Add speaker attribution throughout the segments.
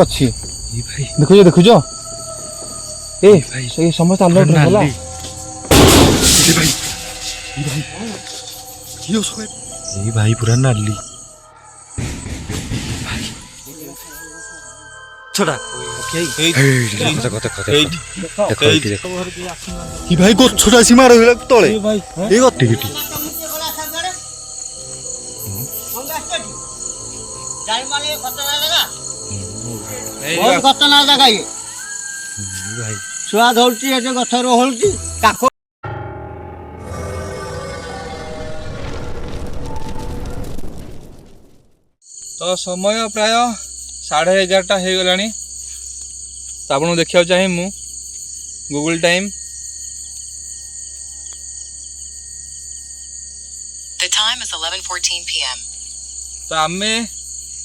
Speaker 1: ଅଛି ଦେଖୁଛ ଦେଖୁଛ ଏ ସେଇ ସମସ୍ତେ ଆଲର୍ଟ ହେଲା।
Speaker 2: भाई पूरा नाली छोड़ा भाई को छोटा सी मार तले
Speaker 3: ଖତରନାକ ଜାଗା ଇଏ ଛୁଆ ଧରୁଛି ଏଠି ଗଛରୁ ଓହଳୁଛି କାକ।
Speaker 1: ତ ସମୟ ପ୍ରାୟ 11:30 ହେଇଗଲାଣି। ତ ଆପଣଙ୍କୁ ଦେଖିବାକୁ ଚାହେଁ ମୁଁ Google time.
Speaker 4: The time is 11:14 p.m.
Speaker 1: ତ ଆମେ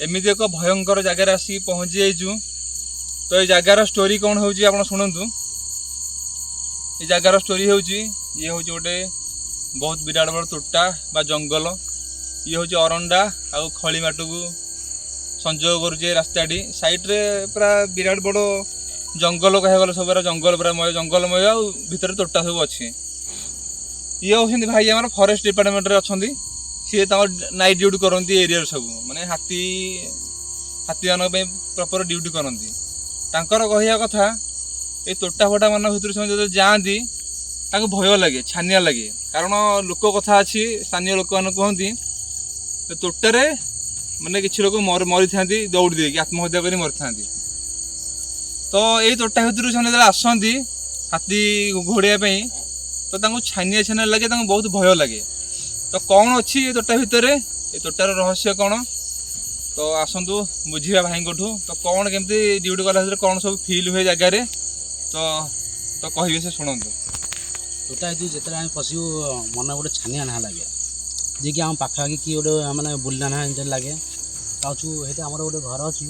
Speaker 1: ଏମିତି ଏକ ଭୟଙ୍କର ଜାଗାରେ ଆସିକି ପହଞ୍ଚି ଯାଇଛୁ। ତ ଏଇ ଜାଗାର ଷ୍ଟୋରି କ'ଣ ହେଉଛି ଆପଣ ଶୁଣନ୍ତୁ। ଏ ଜାଗାର ଷ୍ଟୋରି ହେଉଛି ଇଏ ହେଉଛି ଗୋଟେ ବହୁତ ବିରାଟ ବଡ଼ ତୋଟା ବା ଜଙ୍ଗଲ। ଇଏ ହେଉଛି ଅରଣ୍ଡା ଆଉ ଖଳିମାଟକୁ ସଂଯୋଗ କରୁଛି ଏ ରାସ୍ତାଟି। ସାଇଡ଼ରେ ପୁରା ବିରାଟ ବଡ଼ ଜଙ୍ଗଲ କହିବାକୁ ଗଲେ ସବୁ ଜଙ୍ଗଲ ପୁରା ଜଙ୍ଗଲମୟ ଆଉ ଭିତରେ ତୋଟା ସବୁ ଅଛି। ଇଏ ହେଉଛନ୍ତି ଭାଇ ଆମର ଫରେଷ୍ଟ ଡିପାର୍ଟମେଣ୍ଟରେ ଅଛନ୍ତି। ସିଏ ତାଙ୍କର ନାଇଟ୍ ଡ୍ୟୁଟି କରନ୍ତି ଏରିଆରେ ସବୁ ମାନେ ହାତୀମାନଙ୍କ ପାଇଁ ପ୍ରପର ଡ୍ୟୁଟି କରନ୍ତି। ତାଙ୍କର କହିବା କଥା ଏଇ ତୋଟା ଫୋଟା ମାନଙ୍କ ଭିତରୁ ସେମାନେ ଯେତେବେଳେ ଯାଆନ୍ତି ତାଙ୍କୁ ଭୟ ଲାଗେ ଛାନିଆ ଲାଗେ। କାରଣ ଲୋକ କଥା ଅଛି ସ୍ଥାନୀୟ ଲୋକମାନେ କୁହନ୍ତି ତୋଟାରେ ମାନେ କିଛି ଲୋକ ମରିଥାନ୍ତି ଦୌଡ଼ି ଦେଇକି ଆତ୍ମହତ୍ୟା କରି ମରିଥାନ୍ତି। ତ ଏଇ ତୋଟା ଭିତରୁ ସେମାନେ ଯେତେବେଳେ ଆସନ୍ତି ହାତୀ ଘୋଡ଼ିବା ପାଇଁ ତ ତାଙ୍କୁ ଛାନିଆ ଛାନିଆ ଲାଗେ, ତାଙ୍କୁ ବହୁତ ଭୟ ଲାଗେ। ତ କ'ଣ ଅଛି ଏ ତୋଟା ଭିତରେ, ଏ ତୋଟାର ରହସ୍ୟ କ'ଣ? ତ ଆସନ୍ତୁ ବୁଝିବା ଭାଇଙ୍କଠୁ। ତ କ'ଣ କେମିତି ଡ୍ୟୁଟି କଲା ଭିତରେ କ'ଣ ସବୁ ଫିଲ୍ ହୁଏ ଜାଗାରେ ତ କହିବେ ସେ ଶୁଣନ୍ତୁ।
Speaker 5: ତୋଟା ହେଇଛି ଯେତେବେଳେ ଆମେ ପଶିବୁ ମନ ଗୋଟେ ଛାନିଆ ନାହା ଲାଗେ ଯିଏକି ଆମ ପାଖାପାଖି କିଏ ଗୋଟେ ମାନେ ବୁଲିଲା ନା ଏମିତି ଲାଗେ। ତାଛୁ ସେଇଠି ଆମର ଗୋଟେ ଘର ଅଛି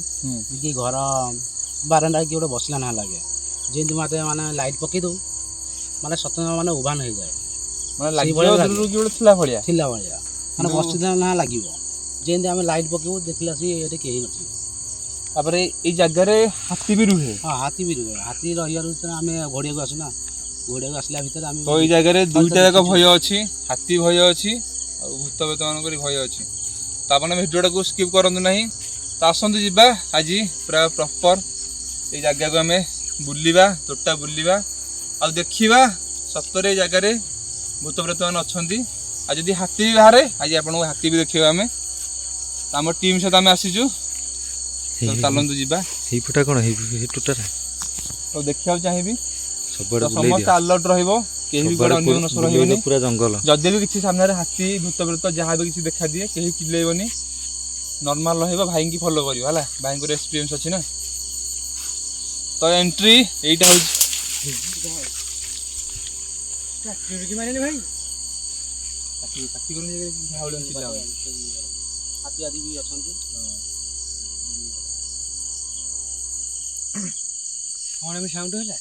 Speaker 5: ଯିଏକି ଘର ବାରଣ୍ଡା କିଏ ଗୋଟେ ବସିଲା ନା ଲାଗେ। ଯେମିତି ମୋତେ ମାନେ ଲାଇଟ୍ ପକେଇ ଦଉ ମାନେ ସତ ମାନେ ଉଭାନ ହେଇଯାଏ ଥିଲା ଭଳିଆ ମାନେ ବସିଥିଲା ନା ଲାଗିବ। ଯେମିତି ଆମେ ଲାଇଟ୍ ପକେଇବୁ ଦେଖିଲା ସେ ଏଠି କେହି ନଥିବ।
Speaker 1: ତାପରେ ଏଇ ଜାଗାରେ ହାତୀ ବି ରୁହେ।
Speaker 5: ହଁ ହାତୀ ବି ରୁହେ। ହାତୀ ରହିବାର ଭିତରେ ଆମେ ଘୋଡ଼ିଆକୁ ଆସୁନା, ଘୋଡ଼ିଆକୁ ଆସିଲା ଭିତରେ ଆମେ
Speaker 1: ତ ଏଇ ଜାଗାରେ ଦୁଇଟା ଯାକ ଭୟ ଅଛି, ହାତୀ ଭୟ ଅଛି ଆଉ ଭୂତ ମାନଙ୍କର ଭୟ ଅଛି। ତ ଆପଣ ଭିଡ଼ିଓଟାକୁ ସ୍କିପ୍ କରନ୍ତୁ ନାହିଁ। ତ ଆସନ୍ତୁ ଯିବା ଆଜି ପୁରା ପ୍ରପର ଏଇ ଜାଗାକୁ ଆମେ ବୁଲିବା, ତୋଟା ବୁଲିବା ଆଉ ଦେଖିବା ସତରେ ଏଇ ଜାଗାରେ ଭୂତ ପ୍ରେତ ମାନେ ଅଛନ୍ତି। ଆଉ ଯଦି ହାତୀ ବି ବାହାରେ ଆଜି ଆପଣଙ୍କୁ ହାତୀ ବି ଦେଖିବା ଆମେ। ଆମ ଟିମ୍ ସହିତ ଆମେ ଆସିଛୁ। ଚାଲନ୍ତୁ ଯିବା।
Speaker 2: ଏଇ ଫୁଟା କ'ଣ ଏଇ ଟୋଟାଟା
Speaker 1: ତ ଦେଖିବାକୁ ଚାହିଁବି
Speaker 2: ସବୁଆଡେ
Speaker 1: ସମସ୍ତେ ଆଲର୍ଟ ରହିବ, କେହି ବି ଅନ୍ୟମନସ୍କ ରହିବନି।
Speaker 2: ପୁରା ଜଙ୍ଗଲ
Speaker 1: ଯଦି ବି କିଛି ସାମ୍ନାରେ ହାତୀ ଭୂତ ପ୍ରେତ ଯାହା ବି କିଛି ଦେଖାଦିଏ କେହି ଚିଲେଇବନି, ନର୍ମାଲ ରହିବ। ଭାଇଙ୍କି ଫଲୋ କରିବ ହେଲା, ଭାଇଙ୍କର ଏକ୍ସପିରିଏନ୍ସ ଅଛି ନା। ତ ଏଣ୍ଟ୍ରି ଏଇଟା ହେଉଛି
Speaker 5: ହାତୀ ଆଦି ବି ଅଛନ୍ତି। କ'ଣ ବି ସାଉଣ୍ଡ ହେଲା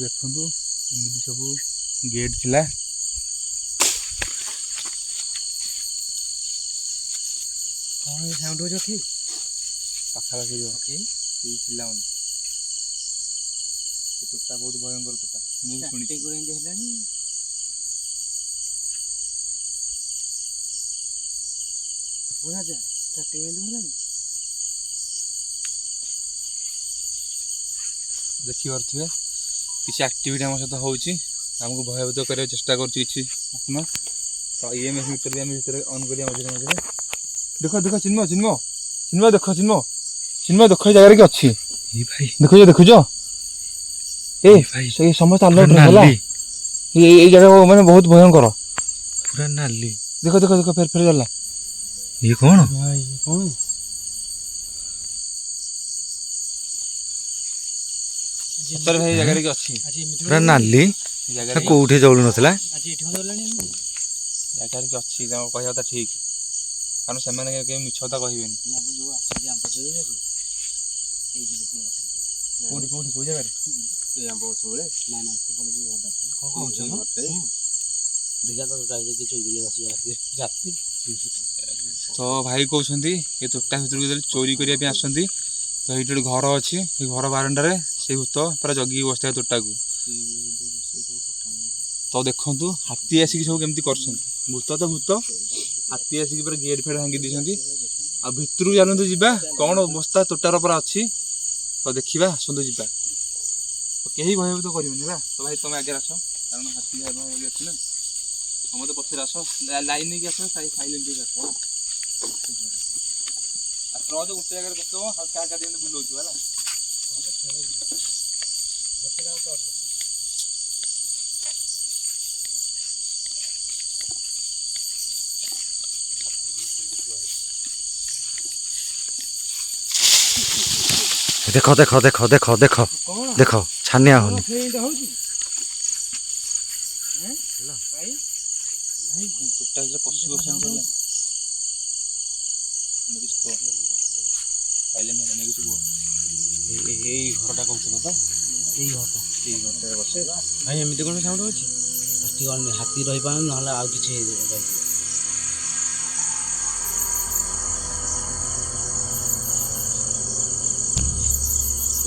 Speaker 1: ଦେଖନ୍ତୁ ଏମିତି ସବୁ ଗେଟ୍ ଥିଲା।
Speaker 5: କ'ଣ ସାଉଣ୍ଡ ହେଉଛି ଏଠି
Speaker 1: ପାଖାପାଖି ସେଇ ପିଲାମାନେ ସେ ତୋଟା ବହୁତ ଭୟଙ୍କର ତୋଟା ମୁଁ ଶୁଣିଛି।
Speaker 5: ହେଲାଣି
Speaker 1: ଦେଖିପାରୁଥିବେ କିଛି ଆକ୍ଟିଭିଟି ଆମ ସହିତ ହେଉଛି, ଆମକୁ ଭୟଭୀତ କରିବାକୁ ଚେଷ୍ଟା କରୁଛି କିଛି ଆତ୍ମା। ତ EMF ମିଟର ବି ଆମେ ଭିତରେ ଅନ୍ କରିବା ମଝିରେ ମଝିରେ। ଦେଖ ଦେଖ ଚିନ୍ମୟ ଦେଖ ଚିନ୍ମୟ ଦେଖ ଏ ଜାଗାରେ କି ଅଛି ଦେଖୁଛ ଏ ସେଇ ସମସ୍ତେ ଆଲର୍ଟ ହେଲା। ଏଇ ଜାଗା ମାନେ ବହୁତ ଭୟଙ୍କର
Speaker 2: ପୁରା ନାଲି।
Speaker 1: ଦେଖ ଫେର ଚାଲିଲା।
Speaker 2: ଇଏ କ'ଣ
Speaker 5: କ'ଣ
Speaker 1: ସତରେ ଭାଇ ଜାଗାରେ କି ଅଛି
Speaker 2: ପୁରା ନାଲି। କୋଉଠି ଜଳୁ ନଥିଲା
Speaker 1: ଜାଗାରେ କି ଅଛି ତାଙ୍କ କହିବା କଥା ଠିକ। କାରଣ ସେମାନେ କେହି ମିଛ କଥା କହିବେନି। କୋଉ ଜାଗାରେ
Speaker 5: ଦେଖିବା ତ ତୋଟା ଭିତରେ କିଏ ଚୋରି ଆସିବା ରାତି
Speaker 1: ତ ଭାଇ କହୁଛନ୍ତି ଏ ତୋଟା ଭିତରକୁ ଯେତେବେଳେ ଚୋରି କରିବା ପାଇଁ ଆସନ୍ତି ତ ଏଇଠି ଗୋଟେ ଘର ଅଛି, ସେ ଘର ବାରଣ୍ଡାରେ ସେଇ ଭୂତ ପୁରା ଜଗିକି ବସିଥାଏ ତୋଟାକୁ। ତ ଦେଖନ୍ତୁ ହାତୀ ଆସିକି ସବୁ କେମିତି କରୁଛନ୍ତି, ଭୂତ ତ ଭୂତ, ହାତୀ ଆସିକି ପୁରା ଗେଟ୍ ଫେଟ୍ ଭାଙ୍ଗି ଦେଇଛନ୍ତି। ଆଉ ଭିତରକୁ ଜାଣନ୍ତୁ ଯିବା କ'ଣ ଅବସ୍ଥା ତୋଟାର ପୁରା ଅଛି, ତ ଦେଖିବା ଆସନ୍ତୁ ଯିବା। ତ କେହି ଭୟଭୀତ କରିବେନି ହେଲା। ତ ଭାଇ ତମେ ଆଗରେ ଆସ, କାରଣ ହାତୀ ଭୟ ଅଛି ନା। ସମସ୍ତେ ପଛରେ ଆସ, ଲାଇନ୍ ନେଇକି ଆସ, ସାଇଲେଣ୍ଟ ହେଇକି ଆସ। ଆଉ ଟ୍ରଚ ଗୋଟେ ଜାଗାରେ ପକେଇବ, ଆଉ କାହା କାହା ଏମିତି ବୁଲଉଛୁ ହେଲା।
Speaker 2: ଦେଖ ଦେଖ ଦେଖ ଦେଖ ଦେଖ ଦେଖ ଛାନିଆ ହଉନି।
Speaker 1: ତୋଟା ଭିତରେ ପଶି ବସନ୍ତି ହେଲା।
Speaker 5: ଏଇ ଘରଟା କହୁଥିଲ ତ, ଏଇ ଘରଟାରେ ବସେ ଭାଇ। ଏମିତି କ'ଣ ସାଉଣ୍ଡ ଅଛି? ହାତୀ ରହିପାରୁନି, ନହେଲେ ଆଉ କିଛି ହେଇଯିବ।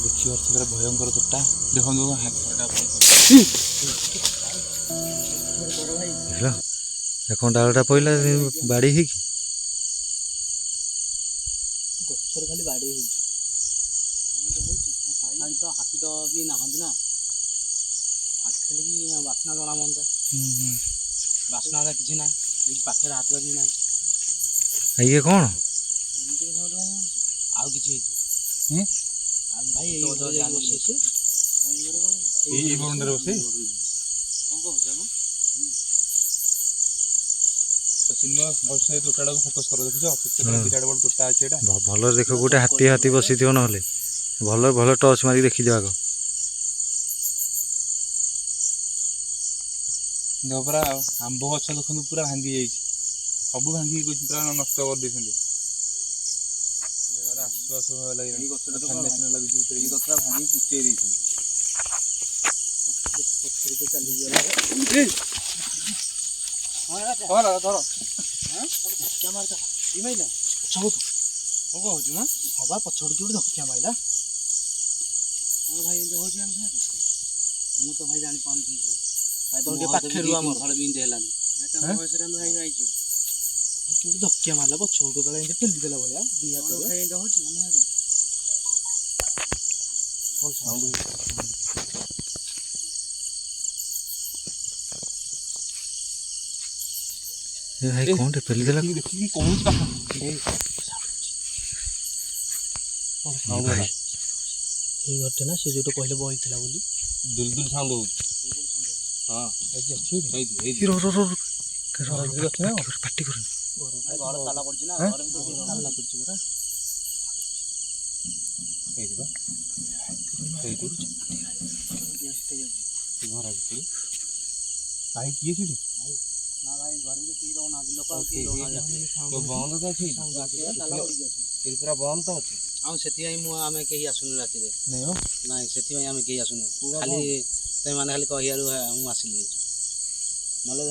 Speaker 1: ଦେଖିବାର ଥିବା ଭୟଙ୍କର ତୋଟା ଦେଖନ୍ତୁ।
Speaker 2: କ'ଣ ଡାଳଟା ପଇଲା ବାଡ଼ି ହେଇକି
Speaker 3: ଗଛରେ ଖାଲି ବାଡ଼େଇ ହେଉଛି।
Speaker 5: ହାତୀ ତ ବି ନାହାନ୍ତି ନା, ହାତୀ ଖାଲି ବି ବାସ୍ନା ଜଣା ମନ୍ତା, ବାସ୍ନା କିଛି ନାହିଁ, ପାଖରେ ହାତୀ ବି ନାହିଁ।
Speaker 2: ଇଏ କ'ଣ
Speaker 5: ଆଉ କିଛି ହେଇଥିବ ଭାଇ।
Speaker 1: ଏଇ ବରଣ୍ଡାରେ ବସେ ଭଲସେ ତୋଟାଟାକୁ ଫୋକସ୍ କର। ଦେଖୁଛ ବିରାଟ ବଡ଼ ତୋଟା ଅଛି ଏଇଟା।
Speaker 2: ଭଲରେ ଦେଖ, ଗୋଟେ ହାତୀ ବସିଥିବ, ନହେଲେ ଭଲ ଭଲ ଟର୍ଚ୍ଚ ମାରିକି ଦେଖିଦିଅ ଆଗ।
Speaker 1: ଦେହ ପୁରା ଆମ୍ବ ଗଛ ଦେଖନ୍ତୁ ପୁରା ଭାଙ୍ଗି ଯାଇଛି, ସବୁ ଭାଙ୍ଗିକି ପୁରା ନଷ୍ଟ କରିଦେଇଛନ୍ତି। ଆସୁ ଆସୁ ଭୟ ଲାଗିଲାଣି। ଗଛଟା ଲାଗୁଛି ଭିତରେ, ଏଇ ଗଛଟା ଭାଙ୍ଗିକି କୁଚେଇ ଦେଇଛନ୍ତି। ଧର
Speaker 5: ହବା ପଛକୁ କିଏ ଗୋଟେ ଧକ୍କା ମାରିଲା। କ'ଣ ଭାଇ ଏମିତି ହେଉଛି? ମୁଁ ତ ଭାଇ ଜାଣିପାରୁନି ଭାଇ, ତମ ଟିକେ ପାଖରୁ ଆମର ଘର ବି ଏମିତି ହେଲାନି। ବୟସରେ ଆମେ ଭାଇ ଯାଇଛୁ, କିଏ ଗୋଟେ ଧକ୍କା ମାରିଲା ପଛକୁ, କାଳେ ଏମିତି ଠେଲି ଦେଲା ଭଳିଆ ଦି ହାତରେ ଭାଇ ଏମିତି ହେଉଛି।
Speaker 2: ଭାଇ କ'ଣଟେ ପେଲି ଦେଲା?
Speaker 1: ଦେଖିକି କହୁଛି ପାଖ
Speaker 5: ଏଇ ଘରଟେ ନା, ସେ ଯୋଉଟା କହିଲେ ବହିଥିଲା ବୋଲି
Speaker 1: ଦୁଲଦୁଲ ସାଉଣ୍ଡ ହଉଛି। ହଁ
Speaker 2: ପାଟି କରୁନି।
Speaker 5: ଘର ତାଲା ପଡିଛି ନା, ଘର ଭିତରେ ତାଲା ପଡିଛି ପରା।
Speaker 1: ଘର ଭିତରେ ଭାଇ କିଏ ସେଠି?
Speaker 5: ନା ଭାଇ ଘର ଭିତରେ କେହି ରହୁନାହାନ୍ତି, ଲୋକ ଆଉ କେହି ରହୁନାହାନ୍ତି।
Speaker 1: ବନ୍ଦ ତ ଅଛି, ପୁରା ବନ୍ଦ ତ ଅଛି।
Speaker 5: ଆଉ ସେଥିପାଇଁ ଆମେ କେହି ଆସୁନୁ ରାତିରେ। ନାଇଁ ସେଥିପାଇଁ ଆମେ କେହି ଆସୁନୁ, ଖାଲି ତମେମାନେ ଖାଲି କହିବାରୁ ମୁଁ ଆସିଲି। ନହେଲେ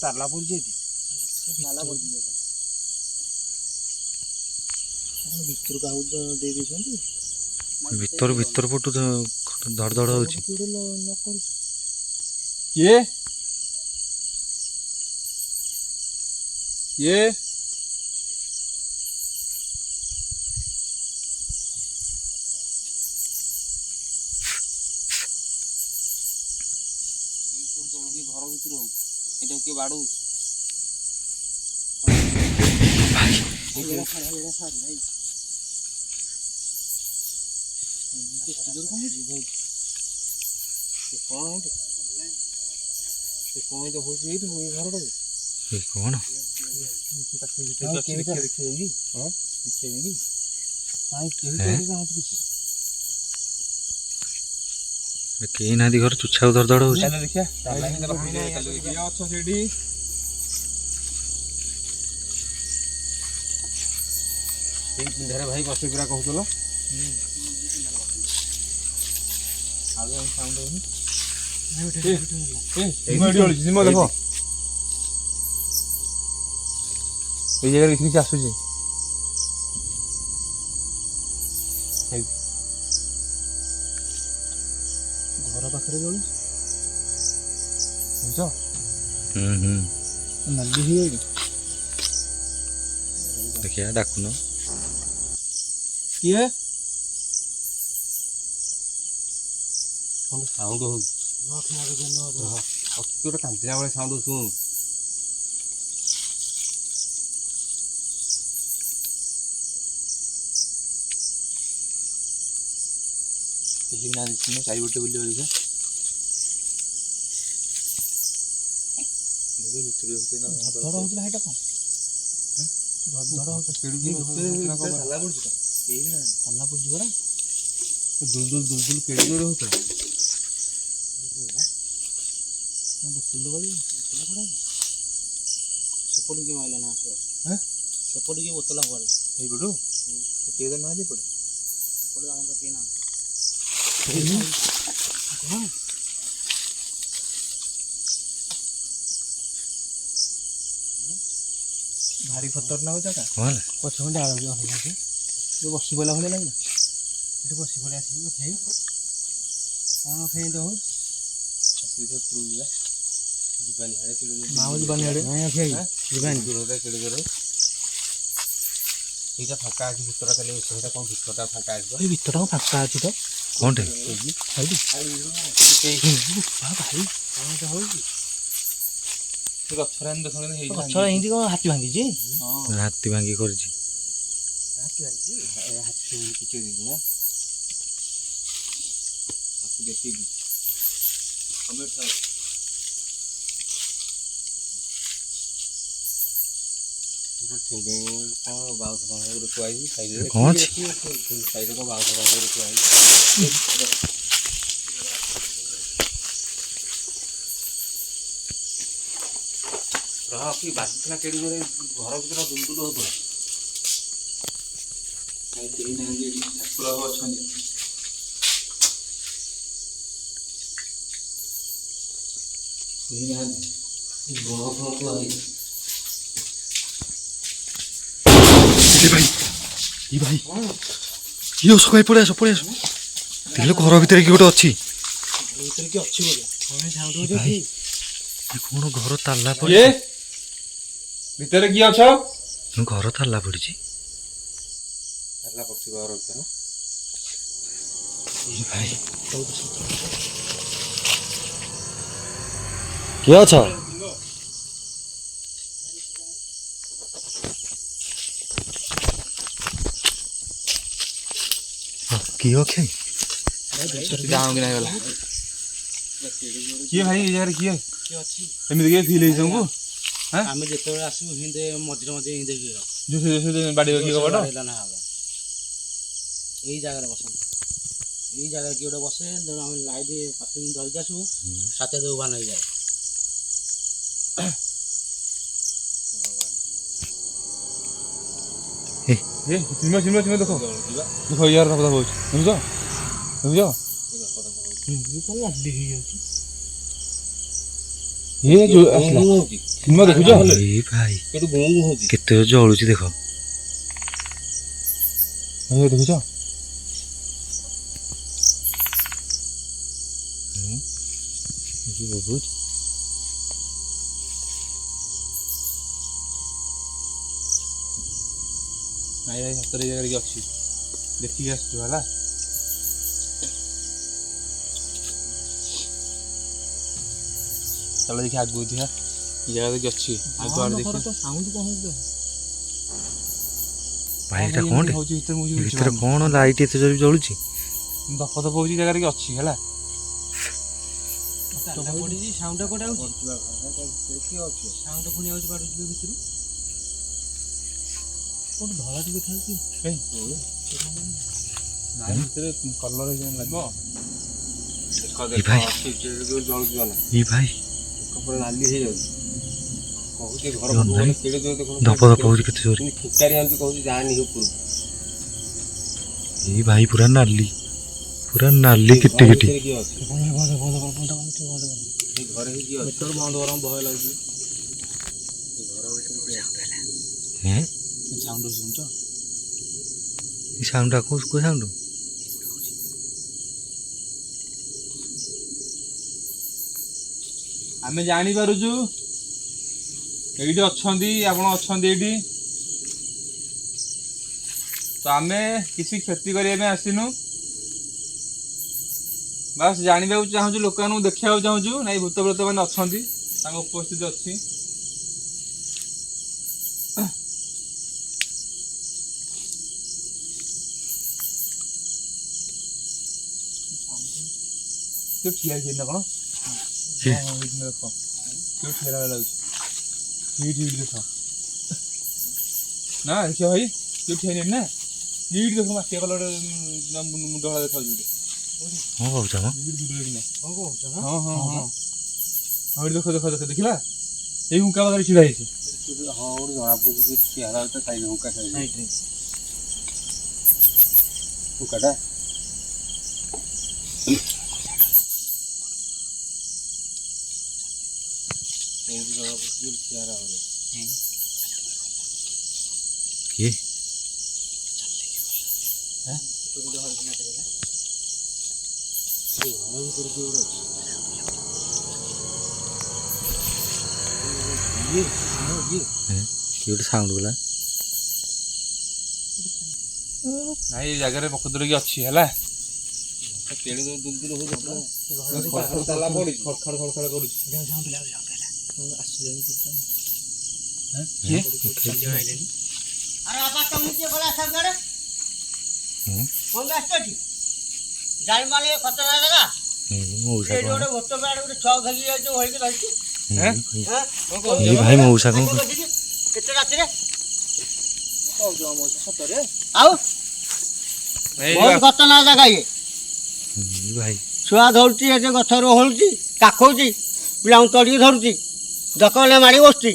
Speaker 1: ତାଲା ପଡିଛି ଏଠି,
Speaker 3: ଭିତରକୁ ଆଉ ଦେଇ ଦେଇଛନ୍ତି।
Speaker 2: ଭିତର ପଟୁ ଧଡ଼ ଧଡ଼ ହଉଛି।
Speaker 1: କିଏ କିଏ? ଘର ଭିତରୁ ହଉଛି, ଏଇଟା କିଏ ବାଡ଼ଉଛି?
Speaker 2: କ'ଣ କେହି ନାହାନ୍ତି ଘର, ଚୁଛାକୁ ଧଡ଼ ଧଡ଼ ହଉଛି।
Speaker 1: ଅଛ ସେଠି? ସେଇ ପିନ୍ଧାରେ ଭାଇ ବସି ପୁରା କହୁଥିଲ। ଆଉ ସାଉଣ୍ଡ ହଉନି। ସିମ ଦେଖ ଏଇ ଜାଗାରେ କିଛି କିଛି ଆସୁଛି। ଘର ପାଖରେ ଜଳୁଛି ବୁଝଛ ନାଲି ହେଇଯାଉଛି।
Speaker 2: ଦେଖିଆ ଡାକୁନ।
Speaker 1: କିଏ
Speaker 5: ସାଉଣ୍ଡ ହଉଛି ଗୋଟେ କାନ୍ଦିଲା ବେଳେ ସାଉଣ୍ଡ ଶୁଣୁ।
Speaker 1: କେହି ନାହାନ୍ତି ଚାରିପଟେ ବୁଲିବ ଦେଖିଆ।
Speaker 5: ଧଡ଼ ହଉଥିଲା ସେଇଟା କଣ ଧଡ଼ ହଉଥିଲା ତାଲା ପଡୁଛି ପରା ଦୁଲ କେଡେ ଜୋରେ ହଉଥିଲା। ସେପଟେ କିଏ ମାଇଲା ନା ଆସିବ ସେପଟେ କିଏ ବୋତଲା ପଡ଼ିଲା
Speaker 1: ଏଇପଟୁ କିଏ ତ ନାହାନ୍ତି ଏପଟେ।
Speaker 5: ସେପଟେ ଆମର ତ କିଏ ନାହାନ୍ତି।
Speaker 1: ଭାରି ଖତରନାକ ଜାଗା।
Speaker 2: କଣ ହେଲା?
Speaker 5: ପଛ ଖଣ୍ଡେ ଆଳ ବସି ପଡ଼ିଲା ଭଳିଆ ଲାଗିଲା ଏଠି ବସି ପଡ଼ି ଆସିକି ଖେଇ କ'ଣ ଖେଇ ତ ହଉ ଯିବାନି ସେଇଟା ଫାଙ୍କା ଅଛି ଭିତରଟା ଚାଲି ସେଇଟା କ'ଣ ଭିତରଟା ଫାଙ୍କା ଅଛି ଏଇ ଭିତରଟା ଫାଙ୍କା ଅଛି ତ
Speaker 2: କଣଟେ?
Speaker 1: ଗଛରେ ଏମିତି ଦେଖୁଛନ୍ତି ହେଇଛି
Speaker 5: ଗଛ ଏମିତି କ'ଣ ହାତୀ ଭାଙ୍ଗିଛି
Speaker 2: ହାତୀ ଭାଙ୍ଗି କରିଛି।
Speaker 5: ହାତୀ କିଛି ଦେଇଛି ନା
Speaker 1: ଦେଖିକି
Speaker 5: କ'ଣ ବାଉଁଶ ଫାଉଁଶ ଗୋଟେ ଥୁଆ ହେଇଛି ସାଇଡ଼ରେ
Speaker 2: କଣ ଅଛି?
Speaker 5: ସାଇଡ଼ରେ କ'ଣ ବାଉଁଶ ଫାଉଁଶ ଗୋଟେ ଥୁଆ ହେଇଛି। ରହ କି ବାଜିଥିଲା କେଡ଼େ ଜୋରେ ଘର ଭିତରେ ଦୁଲଦୁଲ ହଉଥିଲା।
Speaker 1: କେହି ନାହାନ୍ତି ଏଠି ଠାକୁର ଅଛନ୍ତି। କେହି ନାହାନ୍ତି
Speaker 5: ଗୁଣ ଫୁଣ ଥୁଆ ହେଇଛି।
Speaker 2: ଭାଇ କିଏ ଅଛ? କାଇଁ ପଳେଇ ଆସ ଦେଖିଲେ ଘର ଭିତରେ କିଏ ଗୋଟେ ଅଛି।
Speaker 5: ଭିତରେ କି ଅଛି ବୋଧେ
Speaker 2: ଭାଇ କଣ ଘର ତାଲା
Speaker 1: କିଏ
Speaker 2: ପଡ଼ିଛି?
Speaker 1: ଭିତରେ କିଏ ଅଛ?
Speaker 2: ଘର ତାଲା ପଡ଼ିଛି।
Speaker 5: ହେଲା ପଡ଼ିଥିବ ଘର ଭିତରେ।
Speaker 2: ଭାଇ କିଏ ଅଛ? କିଏ ଅକ୍ଷୟ?
Speaker 1: ଯାଉ କି ନାହିଁ ଗଲା କିଏ ଭାଇ ଏଇ ଜାଗାରେ କିଏ ଏମିତି କିଏ ଫିଲ୍ ହେଇଛି ତମକୁ?
Speaker 5: ଆମେ ଯେତେବେଳେ ଆସିବୁ ହିନ୍ଦେ ମଝିରେ ମଝିରେ ହିନ୍ଦେ
Speaker 1: ବାଡି କିଏ କବାଟ
Speaker 5: ନା ହବ ଏଇ ଜାଗାରେ ବସନ୍ତୁ। ଏଇ ଜାଗାରେ କିଏ ଗୋଟେ ବସେ ତେଣୁ ଆମେ ଲାଇଟ୍ ପାଖରେ ଧରିକି ଆସିବୁ ସାଥେ ଦେବୁ ଭାନ ହେଇଯାଏ।
Speaker 1: ଚିନ୍ମ ଦେଖ ଦେଖ ଇୟାର କଥା କହୁଛି ବୁଝୁଛ ଚିନ୍ମ ଦେଖୁଛ
Speaker 2: ଏଇ ଭାଇ
Speaker 5: କେତେ ଗୁଁ ହଉଛି
Speaker 2: କେତେ ଜଳୁଛି ଦେଖ।
Speaker 1: ଦେଖୁଛ
Speaker 2: ବହୁତ
Speaker 1: ନାଇଁ ଭାଇ ସତରେ ଏଇ ଜାଗାରେ କିଏ ଅଛି ଦେଖିକି ଆସିଛୁ ହେଲା। ଚାଲ ଦେଖି ଆଗକୁ ଦେଖିବା ଏଇ ଜାଗାରେ କିଏ ଅଛି ଆଗ ଆଡେ ଦେଖିବା।
Speaker 2: ଭାଇ ଏଇଟା କଣଟେ?
Speaker 1: ହଉଛି ଭିତରେ ମୁଁ
Speaker 2: ଭିତରେ କଣ ଲାଇଟ୍ ଏତେ ଜୋରେ ଜଳୁଛି?
Speaker 1: ଦପ ଦପ ହଉଛି ଜାଗାରେ କିଏ ଅଛି ହେଲା।
Speaker 5: ପଡ଼ିଛି ସାଉଣ୍ଡ କୋଉଟା ହଉଛି ସାଉଣ୍ଡ ପୁଣି ଆଉଛି ବାଡ଼ୁଛି ଭିତରୁ କୋଉଠି ଧଳାଟି ଦେଖାଯାଉଛି।
Speaker 1: ନାଇଁ ଭିତରେ କଲର ଲାଗିବ
Speaker 2: ଏଇ ଭାଇ
Speaker 5: ଜଳୁଛି ଗଲା
Speaker 2: ଏଇ ଭାଇ
Speaker 5: କପଡ଼ା ନାଲି ହେଇଯାଉଛି କହୁଛି ଘର
Speaker 2: ଭାଇ
Speaker 5: କେଡ଼େ ଜୋରେ ଦେଖୁନ
Speaker 2: ଧପ ଧପ ହଉଛି କେତେ ଜୋରେ।
Speaker 5: ଖିକାରି ଆଣିଛି କହୁଛି ଯାଆନି ଉପରକୁ।
Speaker 2: ଏଇ ଭାଇ ପୁରା ନାଲି ପୁରା ନାଲି କିଟି କିଟି। ଏ ସାଉଣ୍ଡ କୋଉ ସାଉଣ୍ଡ?
Speaker 1: ଆମେ ଜାଣିପାରୁଛୁ ଏଇଠି ଅଛନ୍ତି, ଆପଣ ଅଛନ୍ତି ଏଇଠି। ତ ଆମେ କିଛି କ୍ଷତି କରିବା ପାଇଁ ଆସିନୁ, ବାସ୍ ଜାଣିବାକୁ ଚାହୁଁଛୁ, ଲୋକମାନଙ୍କୁ ଦେଖିବାକୁ ଚାହୁଁଛୁ ନାଇଁ ଭୂତ ପ୍ରେତ ମାନେ ଅଛନ୍ତି, ତାଙ୍କ ଉପସ୍ଥିତି ଅଛି। ଠିଆ ହେଇଛି ନା କଣ? ଦେଖ କେଉଁ ଠିଆ ଲାଗୁଛି, ଏଇଠି ଦେଖ ନା, ଦେଖିବ ଭାଇ କେଉଁ ଠିଆ ହେଇନି ନା, ଏଇଠି ଦେଖ ମାଟିଆ କଲର ମୁଣ୍ଡ ଭଳିଆ ଦେଖାଯାଉଛି ଗୋଟେ।
Speaker 2: ହଁ କହୁଛ
Speaker 1: ହଁ ହଁ ହଁ ହଁ ଏଇଠି ଦେଖ ଦେଖ ଦେଖ ଦେଖିଲା, ଏଇ ହୁଙ୍କା ପାଖରେ ଛିଡ଼ା ହେଇଛି।
Speaker 5: ହଁ ଗୋଟେ ଜଣା ପଡୁଛି ଚେହେରା ତ ସାଇଜ ହୁଙ୍କା ସାଇଜ ହୁଙ୍କାଟା।
Speaker 2: କିଏ? କିଏ ଗୋଟେ ସାଉଣ୍ଡ କଲା?
Speaker 1: ନାଇଁ ଏଇ ଜାଗାରେ ପ୍ରକୃତରେ କି ଅଛି ହେଲା।
Speaker 3: ଆରେ ବାପା ତମେ କିଏ ଗଲା ସବୁଆଡେ? କଣ ଆସିଛ ଏଠି? ଜାଣି ମାନେ ଖତରା ଜାଗା
Speaker 2: ମଉସା
Speaker 3: ଏଠି ଗୋଟେ ଭୋଟ ବାଡ ଗୋଟେ ଛଅ ଧରି ଯାଉଛି ହୋଇକି ରହିଛି।
Speaker 2: ଏଇ ଭାଇ ମଉସା କଣ
Speaker 3: କେତେ ରାତିରେ ଆଉ ବହୁତ ଖତରନାକ ଜାଗା ଇଏ।
Speaker 2: ଭାଇ
Speaker 3: ଛୁଆ ଧରୁଛି, ଏଠି ଗଛରୁ ଓହଳୁଛି, କାଖଉଛି, ପିଲାଙ୍କୁ ତଡ଼ିକି ଧରୁଛି, ଦକଲେ ମାଡ଼ି ବସୁଛି।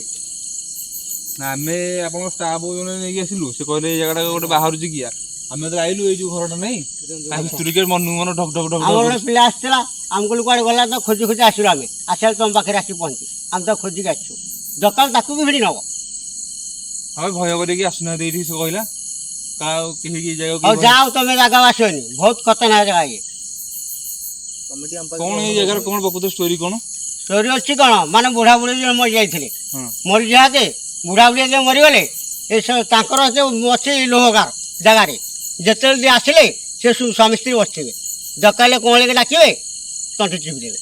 Speaker 1: ନା ଆମେ ଆପଣଙ୍କ ଷ୍ଟାଫ ଜଣେ ନେଇକି ଆସିଲୁ, ସେ କହିଲେ ଏଇ ଜାଗାଟା ଗୋଟେ ବାହାରୁଛି କିଆ। ଆମେ ତ ଆଇଲୁ, ଏଇ ଯୋଉ ଘରଟା ନାଇଁ ତା ଭିତରକୁ ମନକୁ ମନ ଢକ ଢକ ଢକ
Speaker 3: ଆମର ଗୋଟେ ପିଲା ଆସିଥିଲା, ଆମକୁ କୁଆଡ଼େ ଗଲା ତ ଖୋଜି ଖୋଜି ଆସିଲୁ। ଆମେ ଆସିଲା ତମ ପାଖରେ ଆସି ପହଞ୍ଚି, ଆମେ ତ ଖୋଜିକି ଆସିଛୁ। ଦରକାର ତାକୁ ବି ଭିଡ଼ି ନବ।
Speaker 1: ହଁ ଭୟ କରିକି ଆସୁନାହାନ୍ତି ଏଇଠି, ସେ କହିଲା କାହା କେହି ଏଇ ଜାଗାକୁ
Speaker 3: ହଉ ଯାଅ, ତମେ ଜାଗା ଆସିବନି, ବହୁତ ଖତରନାକ ଜାଗା ଇଏ।
Speaker 1: କଣ ଏଇ ଜାଗାର କଣ ପ୍ରକୃତ ଷ୍ଟୋରି କଣ?
Speaker 3: ଷ୍ଟୋରି ଅଛି କଣ, ମାନେ ବୁଢ଼ା ବୁଢ଼ୀ ଯେ ମରି ଯାଇଥିଲେ,
Speaker 1: ହଁ
Speaker 3: ମରିଯାଆନ୍ତେ, ବୁଢ଼ା ବୁଢ଼ୀ ଯେ ମରିଗଲେ, ତାଙ୍କର ଅଛି ଲୋହଗାର ଜାଗାରେ, ଯେତେବେଳେ ଆସିଲେ ସେ ସ୍ୱାମୀ ସ୍ତ୍ରୀ ବସିଥିବେ, ଦରକାର କଅଁଳିକି ଡାକିବେ, ତଣ୍ଟି ଚିପି ଦେବେ।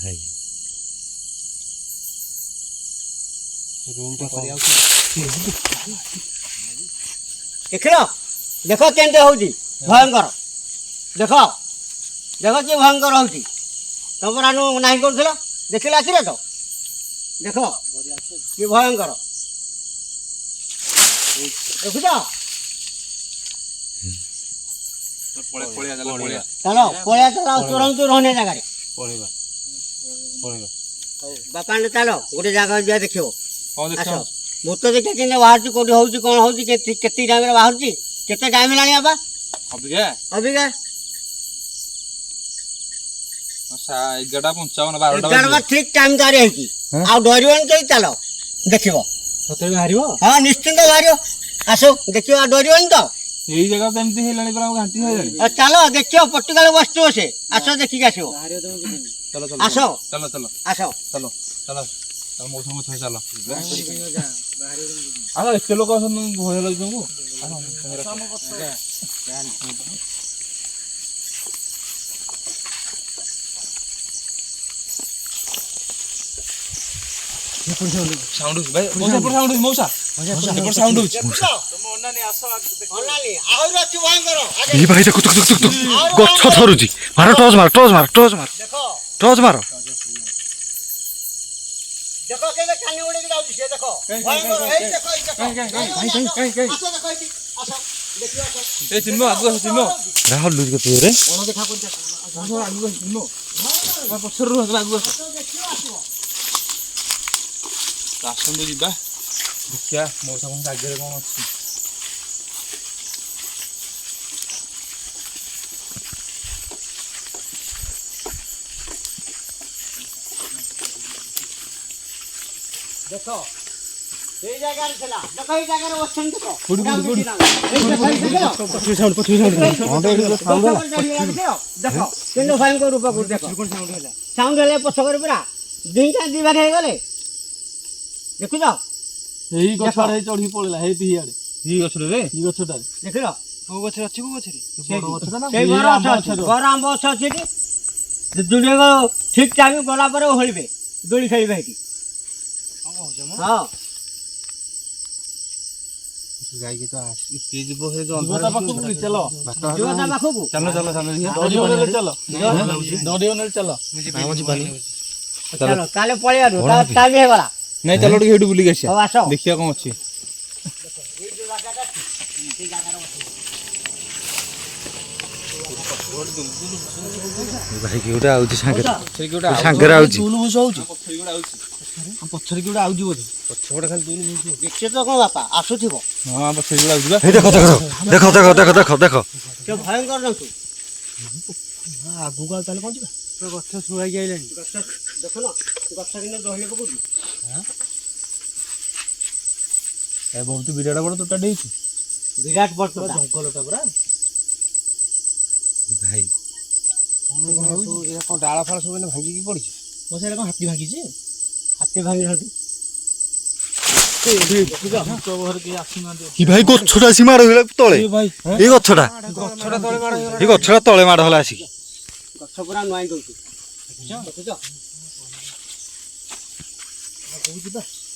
Speaker 2: ଭାଇ
Speaker 3: ଦେଖିଲ, ଦେଖ କେମିତି ହଉଛି ଭୟଙ୍କର, ଦେଖ ଦେଖ କି ଭୟଙ୍କର ହଉଛି। ତମର ନାହିଁ କରୁଥିଲ, ଦେଖିଲେ ଆସିଲେ ତ, ଦେଖ କି ଭୟଙ୍କର ଦେଖୁଛ। ଚାଲ ପଳେଇବା, ଚାଲ ତୁରନ୍ତୁ ରହନେ ଜାଗାରେ ବାପା ଚାଲ ଗୋଟେ ଜାଗା ଯିବା ଦେଖିବ। ଆସ ଭୂତ ଦେଖିବା କେମିତି ବାହାରୁଛି, କୋଉଠି ହଉଛି, କଣ ହଉଛି, କେତେ ଟାଇମରେ ବାହାରୁଛି, କେତେ ଟାଇମ ହେଲାଣି ବାପା ଅବିକା? 11 ଠିକ ଟାଇମ ତାରି ହେଇଛି। ଆଉ ଡରିବନି କେହି, ଚାଲ ଦେଖିବ।
Speaker 1: ସତରେ ବାହାରିବ?
Speaker 3: ହଁ ନିଶ୍ଚିନ୍ତ ବାହାରିବ, ଆସ ଦେଖିବ, ଆଉ ଡରିବନି ତ।
Speaker 1: ଏଇ ଜାଗା ତ ଏମିତି ହେଲାଣି ପୁରା ଘାଣ୍ଟି ହେଇଲାଣି।
Speaker 3: ଚାଲ ଦେଖିବ, ପର୍ଟିକାଲ ବସିଥିବ ସେ, ଆସ ଦେଖିକି ଆସିବ।
Speaker 1: ଚାଲ ଚାଲ
Speaker 3: ଆସ
Speaker 1: ଚାଲ ଚାଲ
Speaker 3: ଆସ
Speaker 1: ଚାଲ ଚାଲ ଚାଲ ମୋ ସାଙ୍ଗେ ଚାଲ। ଆଉ ଏତେ ଲୋକ ଅଛନ୍ତି, ଭୟ ଲାଗୁଛି ତମକୁ? ସାଉଣ୍ଡ ହଉଛି ଭାଇ, ମଉସା ଏପଟେ ସାଉଣ୍ଡ ହଉଛି, ମଉସା ଏପଟେ ସାଉଣ୍ଡ ହଉଛି।
Speaker 3: ଆହୁରି ଅଛି ଭୟଙ୍କର।
Speaker 2: ଏଇ ଭାଇ ଦେଖ ଗଛ ଧରୁଛି। ମାର ଟର୍ଚ ମାର, ଟର୍ଚ ମାର, ଟର୍ଚ ମାର, ଟର୍ଚ ମାର।
Speaker 3: ଦେଖ କେବେ କାନି ଉଡେଇକି ଯାଉଛି ସେ, ଦେଖ ଭୟଙ୍କର। ଏଇ ଦେଖ, ଏଇ ଦେଖ, ଆସ ଦେଖ ଏଇଠି, ଆସ ଦେଖିବ।
Speaker 1: ଏ ଚିନ୍ମ ଆଗକୁ ଆସ, ଚିନ୍ମ
Speaker 2: ହଲୁଛି କେତେ ଜୋରେ।
Speaker 3: ଅଣଦେଖା କରୁଛି,
Speaker 1: ଆଗକୁ ଆସ ଚିନ୍ମ, ପଛରେ ରୁହ, ଆଗକୁ ଆସ। ଆସନ୍ତୁ ଯିବା ଦେଖିବା ମଉସା କଣ ଆଗରେ କଣ ଅଛି।
Speaker 3: ଦେଖ এই জায়গাରେ ଥିଲା ଦେଖ এই জায়গাରେ ଅଛନ୍ତି ଦେଖ ଦେଖ କିନ୍ତୁ ଭାଇଙ୍କ ରୂପ କୋଉଠି ଦେଖ ସାଉଣ୍ଡ ହେଲେ ପଛ କରି ପୁରା ଦିଟା ଦି ଭାଗ ହେଇଗଲେ ଦେଖୁଛ
Speaker 5: ଏଇ ଗଛ ଆଡେ ଚଢିକି ପଳେଇଲା ହେଇ ପିଆଡେ
Speaker 1: ଏଇ ଗଛରେ ରେ
Speaker 5: ଏଇ ଗଛଟାରେ
Speaker 3: ଦେଖିଲ
Speaker 1: କୋଉ ଗଛରେ ଅଛି କୋଉ ଗଛରେ
Speaker 5: ବଡ ଗଛଟା ନା
Speaker 3: ସେଇ ବର ଅଛି ବର ଆମ୍ବ ଗଛ ଅଛି ଏଠି ଦୁଡ଼ିଆକୁ ଠିକ ଟାଇମ ଗଲା ପରେ ଓହଳିବେ ଦୋଳି ଖେଳିବେ ଏଠି ହଁ
Speaker 1: ଯାଇକି ତ କିଏ ଯିବ ସେ ଯୋଉ
Speaker 5: ଯିବ ତା ପାଖକୁ କି ଚାଲ
Speaker 3: ଯିବ ତା ପାଖକୁ
Speaker 1: ଚାଲ ଚାଲ ଚାଲ
Speaker 5: ଡରିବନି ଚାଲ ଡରିବନି ଚାଲ
Speaker 3: ଚାଲ ତାହେଲେ ପଳେଇଆରୁ ଟାଇମ ହେଇଗଲା
Speaker 1: ନାଇଁ ଚାଲ ଟିକେ ସେଇଠୁ ବୁଲିକି ଆସିବା
Speaker 3: ହଉ ଆସ
Speaker 1: ଦେଖିବା କଣ ଅଛି
Speaker 2: ଭାଇ କି ଗୋଟେ ଆଉଛି ସାଙ୍ଗରେ
Speaker 1: ସେଇ ଗୋଟେ
Speaker 2: ସାଙ୍ଗରେ ଆଉଛି
Speaker 5: ଦୁଲ ଭୁଷ ହଉଛି
Speaker 1: ପଛରେ ଗୋଟେ ଆଉଛି
Speaker 5: ପଛରେ କି ଗୋଟେ ଆଉଛି ବୋଧେ
Speaker 1: ପଛପଟେ ଖାଲି ଦୁଲ ବୁଲୁଛି
Speaker 3: ଦେଖିଛ ତ କଣ ବାପା ଆସୁଥିବ
Speaker 1: ହଁ ପଛରେ ଗୋଟେ ଆଉଛି ବା
Speaker 2: ଏଇ ଦେଖ ଦେଖ ଦେଖ ଦେଖ ଦେଖ ଦେଖ ଦେଖ
Speaker 3: ସେ ଭୟଙ୍କର ଜନ୍ତୁ
Speaker 5: ଆଗକୁ ଆଉ ତାହେଲେ କଣ ଯିବା
Speaker 1: ଗଛ ଶୁଆଇକି ଆଇଲାଣି
Speaker 3: ଗଛ ଦେଖୁନ ଗଛ କିନ୍ତୁ ଦହିଲେ ପକଉଛି
Speaker 5: ଏ ବହୁତ ବିରାଟ ବଡ ତୋଟା ଦେଇଛି
Speaker 3: ବିରାଟ ବଡ଼
Speaker 5: ଜଙ୍ଗଲଟା ପୁରା
Speaker 2: ଭାଇ
Speaker 1: କଣ ଡାଳ ଫାଳ ସବୁ ଭାଙ୍ଗିକି ପଡିଛି
Speaker 5: ମୋ ସେଇଟା କଣ ହାତୀ ଭାଙ୍ଗିଛି
Speaker 3: ହାତୀ ଭାଙ୍ଗିଛନ୍ତି
Speaker 5: ଘରେ କେହି ଆସୁନାହାନ୍ତି
Speaker 2: କି ଭାଇ ଗଛଟା ଆସି ମାଡ଼ ହେଲା ତଳେ
Speaker 5: ଭାଇ
Speaker 2: ଏଇ ଗଛଟା
Speaker 1: ଗଛଟା ତଳେ ମାଡ଼
Speaker 2: ଏଇ ଗଛଟା ତଳେ ମାଡ଼ ହେଲା ଆସିକି
Speaker 3: ଗଛ ପୁରା ନୁଆଇଁ ଦଉଛି ଦେଖୁଛ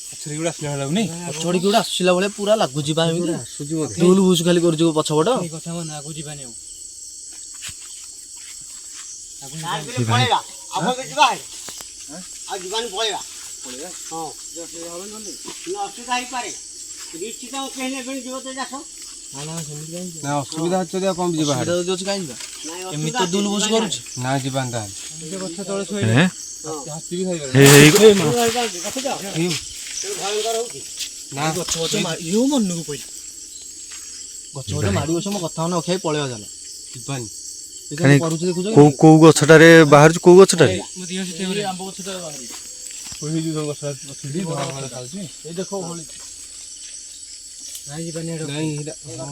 Speaker 1: ପଛରେ ଗୋଟେ ଆସିଲା ଭଳିଆ ଲାଗୁନି
Speaker 5: ଚଢିକି ଗୋଟେ ଆସୁଥିଲା ଭଳିଆ ପୁରା ଲାଗୁଛି ବା ଏମିତି
Speaker 1: ଆସୁଛି ବୋଧେ
Speaker 5: ଦୁଲ ଭୁଷ ଖାଲି କରୁଛି ପଛପଟ
Speaker 3: କଥା ମାନେ ଆଗକୁ ଯିବାନି ଆଉ ପଳେଇବା ଆଗକୁ ଯିବା ଆଉ ଯିବାନି ପଳେଇବା ହଁ ଅସୁବିଧା ହେଇପାରେ ନିଶ୍ଚିତ କେହି ନେବେନି ଯିବ ତ ଯାକ
Speaker 1: ନା ଅସୁବିଧା ଅଛି ଯଦି ଆଉ କଣ ଯିବା
Speaker 5: ଅଛି କାହିଁ ଯିବା
Speaker 3: ନାଇଁ
Speaker 5: ଏମିତି ତ ଦୁଲ ଭୁଷ କରୁଛି
Speaker 1: ନା ଯିବା ତାହେଲେ ଗଛ ତଳେ ଶୋଇଲେ
Speaker 2: ହେଁ?
Speaker 1: ହାତୀ ବି ଖାଇଗଲା
Speaker 2: ହେଇ ହେଇ
Speaker 3: ଦେଖୁଛ ଭୟଙ୍କର ହଉଛି
Speaker 1: ନା
Speaker 5: ଗଛ ଇଏ ମନକୁ ପଇଲା ଗଛ ଗୋଟେ ମାଡ଼ି ବସ ମୋ କଥା ନ ଖାଇ ପଳେଇବା ଚାଲ
Speaker 1: ଯିବାନି
Speaker 2: କାହିଁ-
Speaker 5: କରୁଛି ଦେଖୁଛ
Speaker 2: କୋଉ କୋଉ ଗଛଟାରେ ବାହାରୁଛି କୋଉ ଗଛଟାରେ
Speaker 5: ଆମ୍ବ ଗଛଟା ବାହାରି
Speaker 1: କହିଲି ତ ଗଛ ବସିଲି ଧଳା ଧଳା ଖାଉଛି
Speaker 5: ଏଇ ଦେଖ ଓହଳି
Speaker 3: ନାଇଁ ଯିବାନି
Speaker 1: ନାଇଁ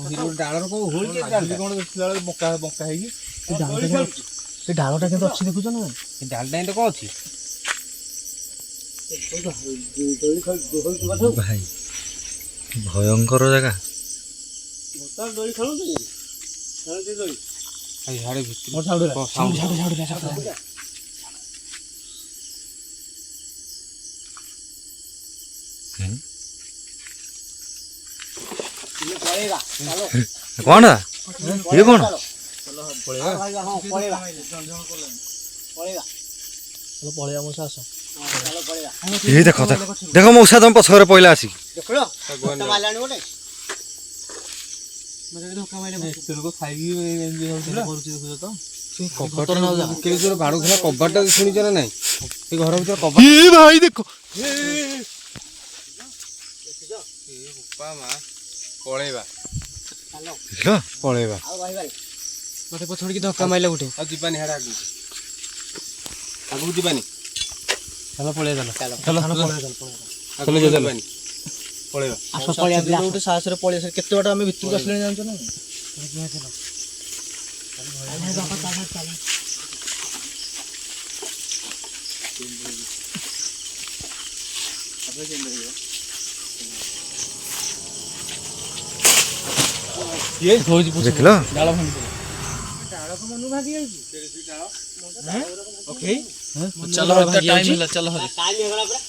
Speaker 1: ହିରୋ ଡାଳର କୋଉ ହୋଲ କଣ ଦେଖିଲା ବେଳେ ବଙ୍କା ବଙ୍କା ହେଇକି
Speaker 5: ସେ ଡାଳଟା କିନ୍ତୁ ଅଛି ଦେଖୁଛ ନା
Speaker 1: ଏ ଡାଳଟା ଏମିତି କଣ ଅଛି
Speaker 2: ଭାଇ ଭୟଙ୍କର ଜାଗା
Speaker 3: ଦୋଳି ଖେଳୁଛି ଦୋଳି
Speaker 1: ଝାଡେ ଭିତରେ
Speaker 5: ମୋର ଝାଡୁ
Speaker 3: ପଳେଇବା ଚାଲ
Speaker 2: କଣ ଇଏ କଣ
Speaker 3: ହଁ ପଳେଇବା ପଳେଇବା
Speaker 5: ପଳେଇବା ମୋ ଆସ
Speaker 3: ଚାଲ ପଳେଇବା
Speaker 2: ଏଇ ଦେଖ ଦେଖ ଦେଖ ମଉସା ତମ ପଛରେ ପଇଲା ଆସିକି
Speaker 3: ଦେଖିଲ ମାରିଲାଣି ଗୋଟେ
Speaker 1: ଲୋକ ଖାଇକି ଏମିତି ହଉଥିଲା
Speaker 5: କରୁଛି ଦେଖୁଛ ତ
Speaker 1: ବାଡୁଥିଲା କବାଟଟା ଶୁଣିଛ ନା ନାଇଁ ସେ ଘର ଭିତରେ କବାଟ
Speaker 2: ଏ ଭାଇ ଦେଖ
Speaker 1: ମା ପଳେଇବା
Speaker 3: ଚାଲ
Speaker 2: ଦେଖିଲ
Speaker 1: ପଳେଇବା
Speaker 3: ଆଉ ଭାଇ ଭାଇ
Speaker 5: ମତେ ପଛଡ଼ିକି ଧକ୍କା ମାଇଲା ଗୋଟେ
Speaker 1: ଆଉ ଯିବାନି ହାଡେ ଆଗକୁ ଯିବାନି
Speaker 5: ଚାଲ ପଳେଇବା
Speaker 3: ଚାଲ
Speaker 1: ଆଗକୁ ଯିବାନି ପଳେଇବା
Speaker 3: ଆସ ପଳେଇବା
Speaker 5: ଗୋଟେ ସାହସରେ ପଳେଇ ଆସିଲେ କେତେ ବାଟ ଆମେ ଭିତରକୁ ଆସିଲେଣି ଜାଣିଛ ନା
Speaker 2: ଦେଖିଲ
Speaker 5: ଡାଳ ଭାଙ୍ଗି ଚାଲ ଟାଇମ୍ ହେଲା ଚାଲ ହରି
Speaker 3: ଟାଇମ୍ ହେଇଗଲା ପୁରା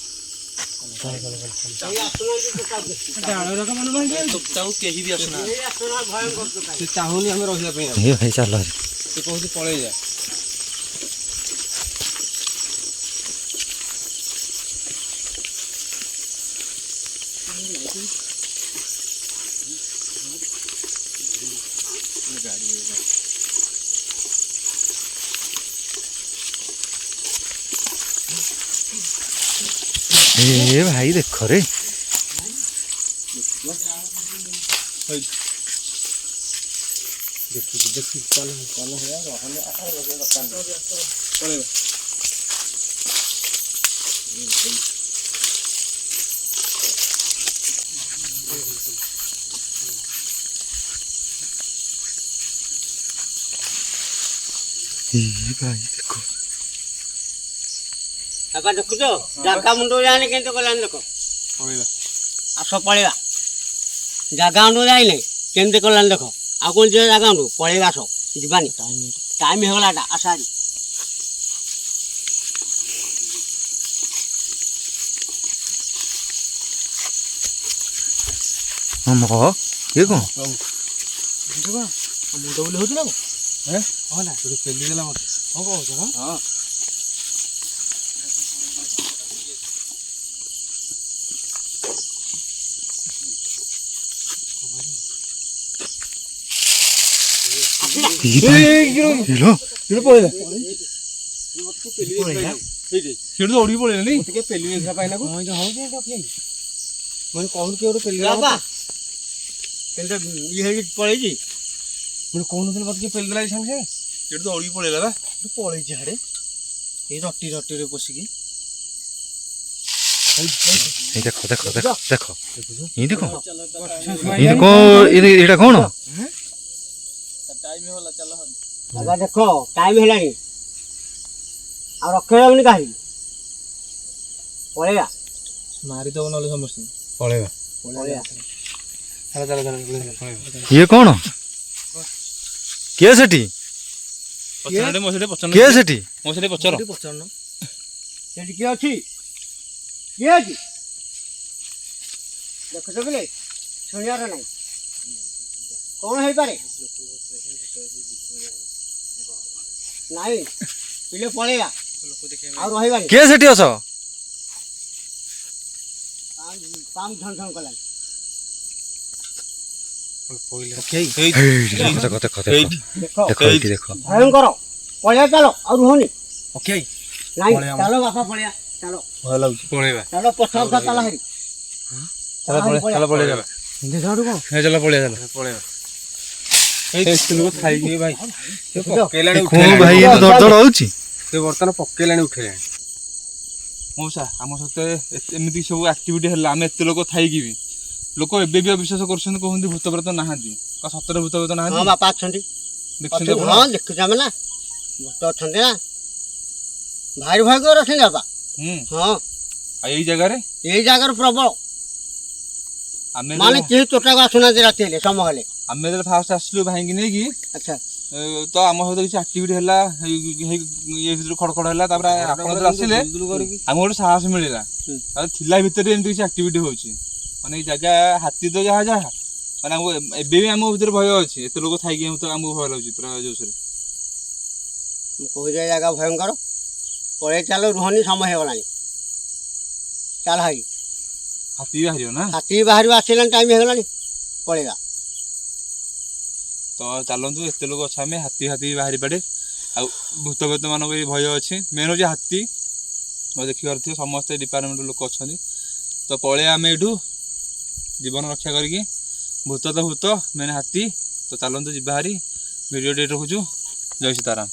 Speaker 5: କେହି ବି ଆସୁନାହାନ୍ତି
Speaker 1: ସେ ଚାହୁଁନି ଆମେ ରହିବା ପାଇଁ
Speaker 2: ଏ ଭାଇ ଚାଲ ହେରି।
Speaker 1: ସେ କହୁଛି ପଳେଇ ଯା
Speaker 2: ଏ ଭାଇ ଦେଖ ରେ
Speaker 1: ଦେଖି ଚାଲ ପଳେଇବା
Speaker 2: ଭାଇ ଦେଖ
Speaker 3: ବାପା ଦେଖୁଛ ଜାଗା ମୁଣ୍ଡ ଯାଏନି କେମିତି କଲାନି ଦେଖ
Speaker 1: ପଳେଇବା
Speaker 3: ଆସ ପଳେଇବା ଜାଗା ମୁଣ୍ଡ ଯାଇନି କେମିତି କଲାନି ଦେଖ ଆଉ କ'ଣ ଯିବା ଜାଗା ମୁଣ୍ଡ ପଳେଇବା ଆସ ଯିବାନି ଟାଇମ୍ ହେଇଗଲା ଏଟା ଆସ ଆରି
Speaker 2: ହଁ ମ କହ ଇଏ କ'ଣ
Speaker 5: ମୁଣ୍ଡ ବୁଲି ହଉଛି ନା ହଁ ନା ସେଠୁ ପେଲି ଦେଲା ମତେ ହଁ କହୁଛ ହଁ
Speaker 1: ପଳେଇଲା ସେଠୁ ଦୌଡ଼ିକି ପଳେଇଲାନି
Speaker 5: ଟିକେ ପେଲି ଦେଇଥିଲା ପାଇନାକୁ ହଁ ଏଇଟା ହଉଛି ଏଇଟା କିଏ ମାନେ କହୁନୁ କିଏ ଗୋଟେ ପେଲି
Speaker 3: ବାପା କେମିତି ଇଏ ହେଇକି ପଳେଇଛି
Speaker 5: ମାନେ କହୁନଥିଲି ମତେ କିଏ ପେଲି ଦେଲା ସାଙ୍ଗେ ସାଙ୍ଗେ
Speaker 1: ସେଠୁ ଦୌଡ଼ିକି ପଳେଇଲା ବା
Speaker 5: ପଳେଇଛି ହାଡ଼େ ଏଇ ରଟିରେ ପଶିକି
Speaker 2: এই দেখো দেখো দেখো দেখো এই দেখো এটা କ'ଣ
Speaker 3: ଜାଗା ଦେଖ ଟାଇମ୍ ହେଲାଣି ଆଉ ରଖେଇବନି କାହିଁକି ପଳେଇବା
Speaker 1: ମାରିଦବ ନହେଲେ ସମସ୍ତଙ୍କୁ
Speaker 2: ପଳେଇବା
Speaker 3: ପଳେଇବା
Speaker 2: ଇଏ କ'ଣ କିଏ ସେଠି
Speaker 1: ପଚାର ମୋ ସେଠି ପଚାର
Speaker 2: କିଏ ସେଠି
Speaker 1: ମୋ ସେଠି ପଚାର
Speaker 5: ପଚାରୁନ
Speaker 3: ସେଠି କିଏ ଅଛି କିଏ ଅଛି ଦେଖୁଛ କିଲେ ଶୁଣିବାର ନାହିଁ କ'ଣ ହେଇପାରେ ନାଇଁ ପିଲେ ପଳେଇବା ଆଉ ରହିବାନି
Speaker 2: କିଏ ସେଠି ଅଛ
Speaker 3: ପାମ୍ ଝଣ ଝଣ କଲାନି
Speaker 2: ଦେଖ ଦେଖ ଦେଖ
Speaker 1: ଏଇଠି
Speaker 2: ଦେଖ
Speaker 3: ଦେଖ
Speaker 2: ଏଇଠି ଦେଖ
Speaker 3: ଭୟଙ୍କର ପଳେଇବା ଚାଲ ଆଉ ରୁହନି
Speaker 5: ଓକେ
Speaker 3: ନାଇଁ ଚାଲ ବାପା ପଳେଇବା ଚାଲ
Speaker 1: ଭଲ ଲାଗୁଛି ପଳେଇବା
Speaker 3: ଚାଲ ପଛ ପଛ ଚାଲ ହେରି
Speaker 1: ଚାଲ ପଳେଇବା
Speaker 5: ଦେଖାଠୁ କ'ଣ
Speaker 1: ଚାଲ ପଳେଇବା ପଳେଇବା ଏଇ ଲୋକ ଖାଇକି ଭାଇ ସେ ପକେଇଲାଣି
Speaker 2: କ'ଣ ଭାଇ ଏମିତି ଧଡ଼ ଧଡ଼ ହଉଛି
Speaker 1: ସେ ବର୍ତ୍ତମାନ ପକେଇଲାଣି ଉଠେଇଲାଣି ମଉସା ଆମ ସହିତ ଏମିତି ସବୁ ଆକ୍ଟିଭିଟି ହେଲା ଆମେ ଏତେ ଲୋକ ଥାଇକି ବି ଲୋକ ଏବେ ବି ଅବିଶ୍ୱାସ କରୁଛନ୍ତି କହୁଛନ୍ତି ଭୂତ ପ୍ରେତ ନାହାନ୍ତି କ'ଣ ସତରେ ଭୂତ ପ୍ରେତ
Speaker 3: ହଁ
Speaker 1: ନାହାନ୍ତି
Speaker 3: ବାପା ଅଛନ୍ତି
Speaker 1: ଦେଖୁଛନ୍ତି ଆପଣ?
Speaker 3: ହଁ ଦେଖୁଛୁ ଆମେ ନା ଭୂତ ଅଛନ୍ତି ନା ଭାରି ଭୟଙ୍କର ଅଛନ୍ତି ବାପା
Speaker 1: ହୁଁ
Speaker 3: ହଁ
Speaker 1: ଆଉ ଏଇ ଜାଗାରେ
Speaker 3: ଏଇ ଜାଗାରୁ ପ୍ରବଳ
Speaker 1: ଆମେ
Speaker 3: ମାନେ କେହି ତୋଟାକୁ ଆସୁନାହାନ୍ତି ରାତି ହେଲେ ସମୟ ହେଲେ
Speaker 1: ଆମେ ଯେତେବେଳେ ଫାଷ୍ଟ ଆସିଲୁ ଭାଇକି ନେଇକି
Speaker 3: ଆଚ୍ଛା
Speaker 1: ତ ଆମ ସହିତ କିଛି ଆକ୍ଟିଭିଟି ହେଲା ଇଏ ଭିତରୁ ଖଡଖଡ ହେଲା ତାପରେ ଆପଣ ଯେତେବେଳେ ଆସିଲେ ଆମକୁ ଗୋଟେ ସାହସ ମିଳିଲା ତାପରେ ଥିଲା ଭିତରେ ଏମିତି କିଛି ଆକ୍ଟିଭିଟି ହଉଛି ମାନେ ଏଇ ଜାଗା ହାତୀ ତ ଯାହା ଯାହା ମାନେ ଆମକୁ ଏବେ ବି ଆମ ଭିତରେ ଭୟ ଅଛି ଏତେ ଲୋକ ଥାଇକି ଆମକୁ ଭୟ ଲାଗୁଛି ପୁରା ଜୋରସରେ
Speaker 3: ମୁଁ କହୁଛି ଏ ଜାଗା ଭୟଙ୍କର ପଳେଇ ଚାଲ ରୁହନି ସମୟ ହେଇଗଲାଣି ଚାଲ ଭାଇ
Speaker 1: ହାତୀ ବି ବାହାରିବ ନା
Speaker 3: ହାତୀ ବାହାରିବା ଆସିଲାଣି ଟାଇମ୍ ହେଇଗଲାଣି ପଳେଇବା
Speaker 1: ତ ଚାଲନ୍ତୁ ଏତେ ଲୋକ ଅଛୁ ଆମେ ହାତୀ ବି ବାହାରି ପଡ଼େ ଆଉ ଭୂତ ପ୍ରେତ ମାନଙ୍କ ବି ଭୟ ଅଛି ମେନ୍ ହେଉଛି ହାତୀ ଦେଖିପାରୁଥିବେ ସମସ୍ତେ ଡିପାର୍ଟମେଣ୍ଟ ଲୋକ ଅଛନ୍ତି ତ ପଳେଇବା ଆମେ ଏଇଠୁ ଜୀବନ ରକ୍ଷା କରିକି ଭୂତ ତ ଭୂତ ମେନ୍ ହାତୀ ତ ଚାଲନ୍ତୁ ଯିବା ହାରି ଭିଡ଼ିଓ ଡେଟ୍ ରଖୁଛୁ ଜୟ ସୀତାରାମ।